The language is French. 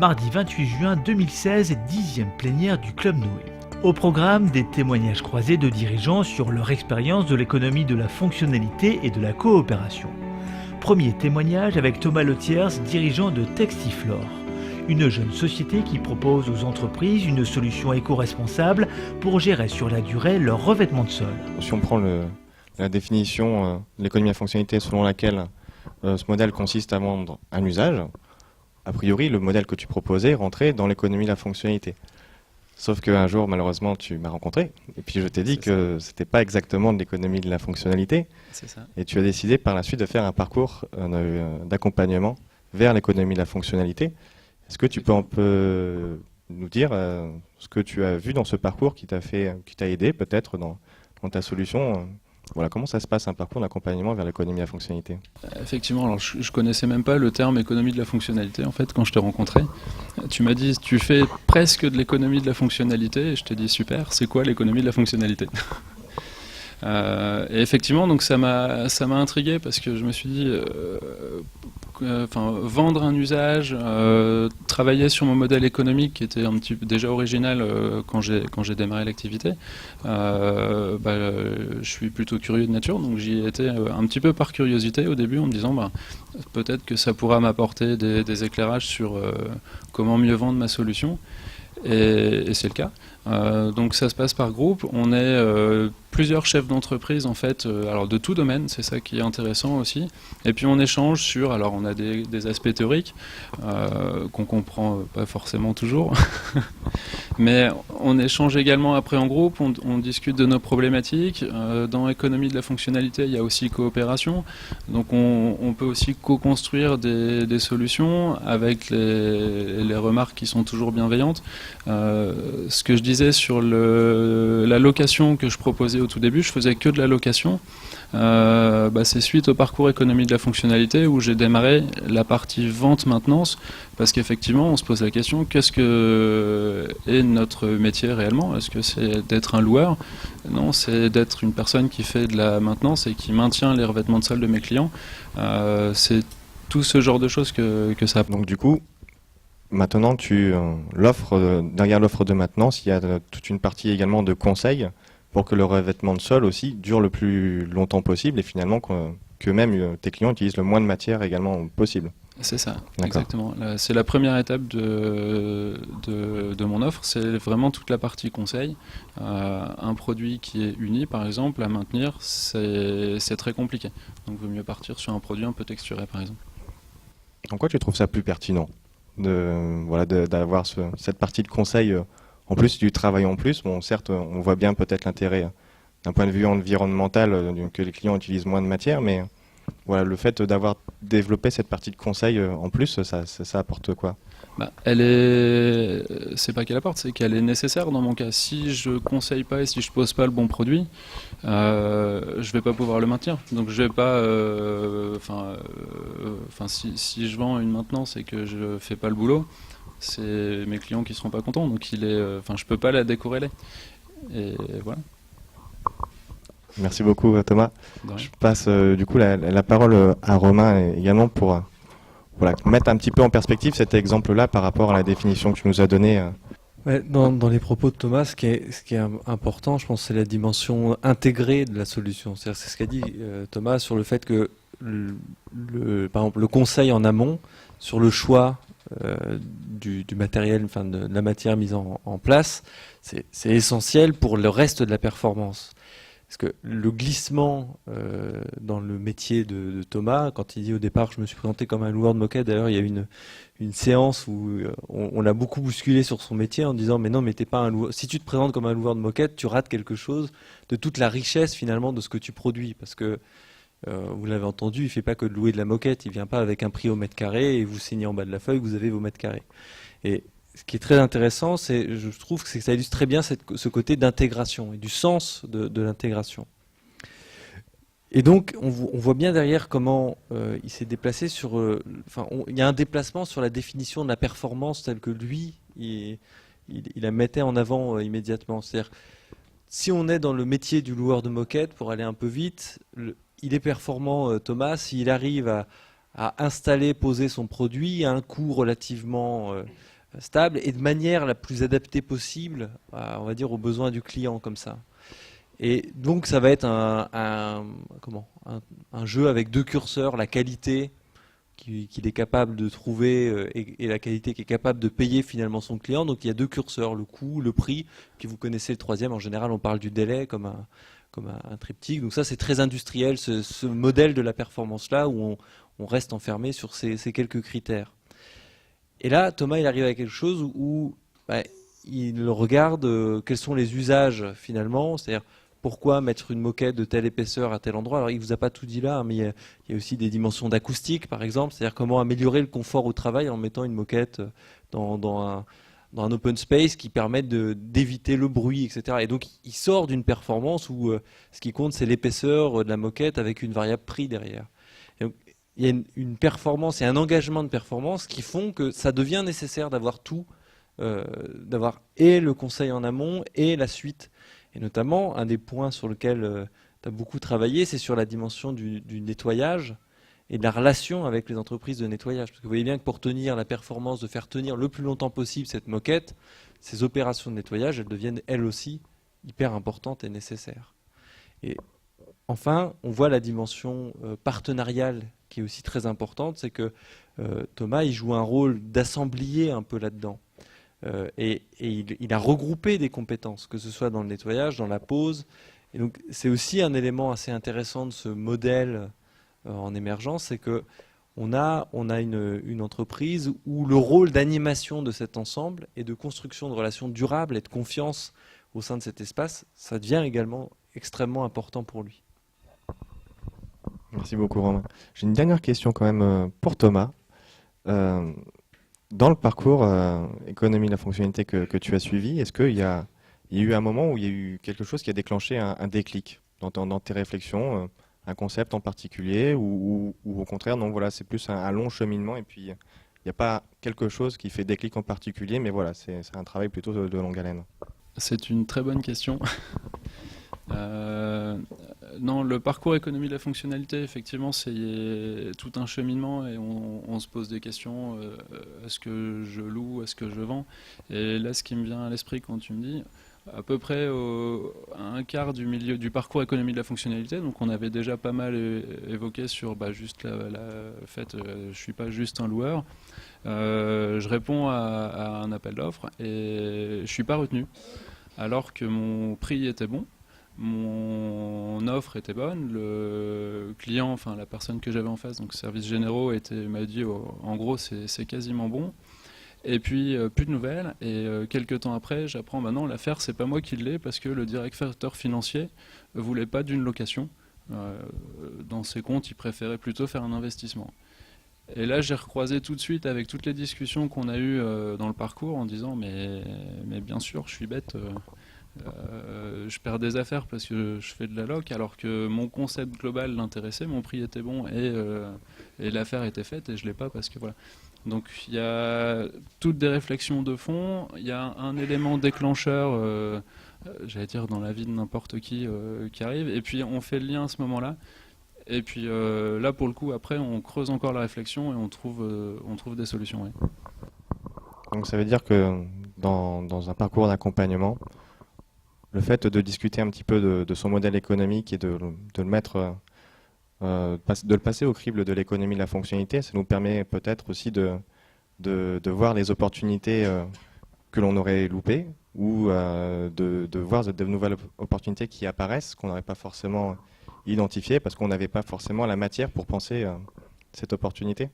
Mardi 28 juin 2016, 10e plénière du Club Noé. Au programme, des témoignages croisés de dirigeants sur leur expérience de l'économie de la fonctionnalité et de la coopération. Premier témoignage avec Thomas Letiers, dirigeant de Textiflore, une jeune société qui propose aux entreprises une solution éco-responsable pour gérer sur la durée leur revêtement de sol. Si on prend la définition de l'économie de la fonctionnalité selon laquelle ce modèle consiste à vendre un usage, a priori le modèle que tu proposais rentrait dans l'économie de la fonctionnalité. Sauf qu'un jour, malheureusement, tu m'as rencontré, et puis je t'ai dit que c'était pas exactement de l'économie de la fonctionnalité. C'est ça. Et tu as décidé par la suite de faire un parcours d'accompagnement vers l'économie de la fonctionnalité. Est-ce que tu peux un peu nous dire ce que tu as vu dans ce parcours qui t'a aidé peut-être dans ta solution voilà, comment ça se passe un parcours d'accompagnement vers l'économie de la fonctionnalité? Effectivement, alors je connaissais même pas le terme économie de la fonctionnalité en fait quand je t'ai rencontré. Tu m'as dit tu fais presque de l'économie de la fonctionnalité et je t'ai dit super, c'est quoi l'économie de la fonctionnalité? Et effectivement, donc ça m'a intrigué parce que je me suis dit vendre un usage, travailler sur mon modèle économique qui était un petit peu déjà original quand j'ai démarré l'activité. Je suis plutôt curieux de nature, donc j'y ai été un petit peu par curiosité au début en me disant peut-être que ça pourra m'apporter des éclairages sur comment mieux vendre ma solution. Et c'est le cas. Donc ça se passe par groupe. On est plusieurs chefs d'entreprise en fait, alors de tout domaine, c'est ça qui est intéressant aussi. Et puis on échange sur, alors on a des aspects théoriques qu'on comprend pas forcément toujours, mais on échange également après en groupe. On discute de nos problématiques. Dans l'économie de la fonctionnalité, il y a aussi coopération. Donc on peut aussi co-construire des solutions avec les remarques qui sont toujours bienveillantes. Ce que je disais sur la location que je proposais au tout début, je faisais que de la location. C'est suite au parcours économie de la fonctionnalité où j'ai démarré la partie vente-maintenance parce qu'effectivement on se pose la question qu'est-ce que est notre métier réellement? Est-ce que c'est d'être un loueur? Non, c'est d'être une personne qui fait de la maintenance et qui maintient les revêtements de sol de mes clients. C'est tout ce genre de choses que ça apporte. Donc du coup, maintenant, derrière l'offre de maintenance, il y a toute une partie également de conseils pour que le revêtement de sol aussi dure le plus longtemps possible et finalement que même tes clients utilisent le moins de matière également possible. C'est ça, exactement. C'est la première étape de mon offre, c'est vraiment toute la partie conseil. Un produit qui est uni, par exemple, à maintenir, c'est très compliqué. Donc il vaut mieux partir sur un produit un peu texturé, par exemple. En quoi tu trouves ça plus pertinent d'avoir cette partie de conseil en plus du travail en plus? Bon, certes, on voit bien peut-être l'intérêt d'un point de vue environnemental que les clients utilisent moins de matière, mais voilà, le fait d'avoir développé cette partie de conseil en plus, ça apporte quoi? C'est pas qu'elle apporte, c'est qu'elle est nécessaire dans mon cas. Si je conseille pas et si je pose pas le bon produit, je vais pas pouvoir le maintenir. Donc je vais pas, si je vends une maintenance et que je fais pas le boulot, c'est mes clients qui seront pas contents. Donc je peux pas la décorréler. Et voilà. Merci beaucoup Thomas. Je passe du coup la parole à Romain également pour mettre un petit peu en perspective cet exemple-là par rapport à la définition que tu nous as donnée. Ouais, dans les propos de Thomas, ce qui est important, je pense, c'est la dimension intégrée de la solution. C'est ce qu'a dit Thomas sur le fait que, par exemple, le conseil en amont sur le choix du matériel, de la matière mise en place, c'est essentiel pour le reste de la performance. Parce que le glissement dans le métier de Thomas, quand il dit au départ je me suis présenté comme un loueur de moquette, d'ailleurs il y a eu une séance où on l'a beaucoup bousculé sur son métier en disant mais non mais t'es pas un loueur. Si tu te présentes comme un loueur de moquette, tu rates quelque chose de toute la richesse finalement de ce que tu produis. Parce que vous l'avez entendu, il fait pas que de louer de la moquette, il vient pas avec un prix au mètre carré et vous signez en bas de la feuille, vous avez vos mètres carrés. Et ce qui est très intéressant, je trouve que ça illustre très bien ce côté d'intégration et du sens de l'intégration. Et donc, on voit bien derrière comment il s'est déplacé sur... il y a un déplacement sur la définition de la performance telle que lui, il la mettait en avant immédiatement. C'est-à-dire, si on est dans le métier du loueur de moquette, pour aller un peu vite, il est performant, Thomas, s'il arrive à installer, poser son produit à un coût relativement stable et de manière la plus adaptée possible, on va dire, aux besoins du client comme ça. Et donc ça va être un jeu avec deux curseurs, la qualité qu'il est capable de trouver et la qualité qu'il est capable de payer finalement son client. Donc il y a deux curseurs, le coût, le prix, puis vous connaissez le troisième, en général on parle du délai comme un triptyque. Donc ça c'est très industriel, ce modèle de la performance-là où on reste enfermé sur ces quelques critères. Et là, Thomas, il arrive à quelque chose où il regarde quels sont les usages finalement, c'est-à-dire pourquoi mettre une moquette de telle épaisseur à tel endroit. Alors il ne vous a pas tout dit là, hein, mais il y a aussi des dimensions d'acoustique par exemple, c'est-à-dire comment améliorer le confort au travail en mettant une moquette dans un open space qui permette d'éviter le bruit, etc. Et donc il sort d'une performance où ce qui compte c'est l'épaisseur de la moquette avec une variable prix derrière. Et donc, il y a une performance et un engagement de performance qui font que ça devient nécessaire d'avoir tout, d'avoir et le conseil en amont et la suite. Et notamment, un des points sur lequel tu as beaucoup travaillé, c'est sur la dimension du nettoyage et de la relation avec les entreprises de nettoyage. Parce que vous voyez bien que pour tenir la performance, de faire tenir le plus longtemps possible cette moquette, ces opérations de nettoyage, elles deviennent elles aussi hyper importantes et nécessaires. Et enfin, on voit la dimension partenariale qui est aussi très importante, c'est que Thomas, il joue un rôle d'assemblier un peu là-dedans. Et il a regroupé des compétences, que ce soit dans le nettoyage, dans la pose. Et donc c'est aussi un élément assez intéressant de ce modèle en émergence, c'est que on a une entreprise où le rôle d'animation de cet ensemble et de construction de relations durables et de confiance au sein de cet espace, ça devient également extrêmement important pour lui. Merci beaucoup Romain. J'ai une dernière question quand même pour Thomas. Dans le parcours économie de la fonctionnalité que tu as suivi, est-ce qu'il y a eu un moment où il y a eu quelque chose qui a déclenché un déclic dans tes réflexions, un concept en particulier, ou au contraire, non, voilà, c'est plus un long cheminement et puis il n'y a pas quelque chose qui fait déclic en particulier, mais voilà, c'est un travail plutôt de longue haleine. C'est une très bonne question. Non, le parcours économie de la fonctionnalité, effectivement, c'est tout un cheminement et on se pose des questions. Est-ce que je loue, est-ce que je vends? Et là, ce qui me vient à l'esprit quand tu me dis, à peu près à un quart du milieu du parcours économie de la fonctionnalité, donc on avait déjà pas mal évoqué sur juste la fait, je suis pas juste un loueur. Je réponds à un appel d'offres et je suis pas retenu, alors que mon prix était bon. Mon offre était bonne, le client, enfin la personne que j'avais en face, donc services généraux, m'a dit en gros c'est quasiment bon. Et puis plus de nouvelles. Et quelques temps après, j'apprends non, l'affaire c'est pas moi qui l'ai parce que le directeur financier voulait pas d'une location. Dans ses comptes, il préférait plutôt faire un investissement. Et là, j'ai recroisé tout de suite avec toutes les discussions qu'on a eues dans le parcours en disant mais bien sûr, je suis bête. Je perds des affaires parce que je fais de la loc alors que mon concept global l'intéressait, mon prix était bon et l'affaire était faite et je l'ai pas parce que voilà. Donc il y a toutes des réflexions de fond, il y a un élément déclencheur, j'allais dire dans la vie de n'importe qui arrive, et puis on fait le lien à ce moment-là. Et puis là pour le coup après on creuse encore la réflexion et on trouve des solutions. Ouais. Donc ça veut dire que dans un parcours d'accompagnement, le fait de discuter un petit peu de son modèle économique et de le mettre, de le passer au crible de l'économie de la fonctionnalité, ça nous permet peut-être aussi de voir les opportunités que l'on aurait loupées ou de voir de nouvelles opportunités qui apparaissent qu'on n'aurait pas forcément identifiées parce qu'on n'avait pas forcément la matière pour penser cette opportunité.